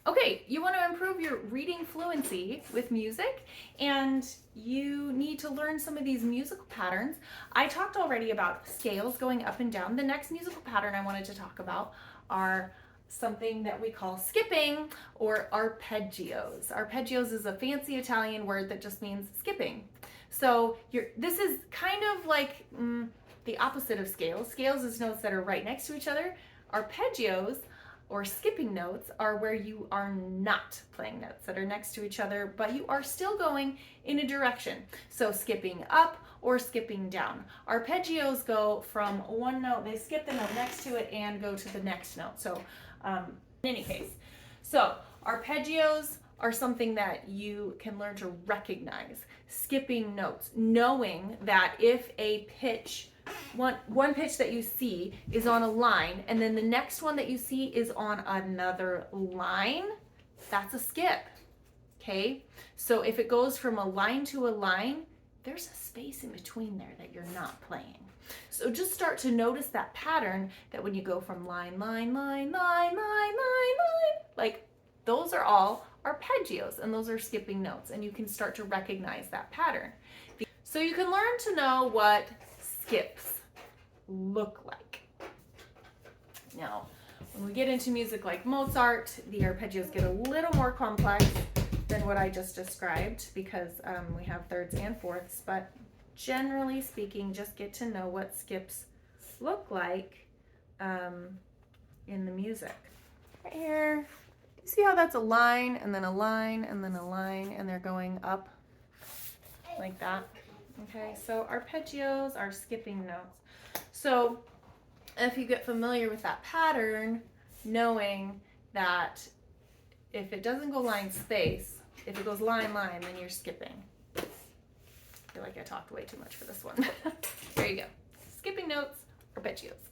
Okay, you want to improve your reading fluency with music, and you need to learn some of these musical patterns. I talked already about scales going up and down. The next musical pattern I wanted to talk about are something that we call skipping or arpeggios. Arpeggios is a fancy Italian word that just means skipping. So this is kind of like the opposite of scales. Scales is notes that are right next to each other. Arpeggios or skipping notes are where you are not playing notes that are next to each other, but you are still going in a direction. So skipping up or skipping down. Arpeggios go from one note, they skip the note next to it and go to the next note. So in any case, so arpeggios are something that you can learn to recognize. Skipping notes, knowing that if a pitch, one pitch that you see is on a line and then the next one that you see is on another line, that's a skip. Okay, so if it goes from a line to a line, there's a space in between there that you're not playing. So just start to notice that pattern, that when you go from line, like those are all arpeggios, and those are skipping notes, and you can start to recognize that pattern. So you can learn to know what skips look like. Now, when we get into music like Mozart, the arpeggios get a little more complex than what I just described, because we have thirds and fourths, but generally speaking, just get to know what skips look like in the music. Right here, you see how that's a line and then a line and then a line, and they're going up like that? Okay, so arpeggios are skipping notes. So if you get familiar with that pattern, knowing that if it doesn't go line space, if it goes line, then you're skipping. I feel like I talked way too much for this one. There you go. Skipping notes, arpeggios.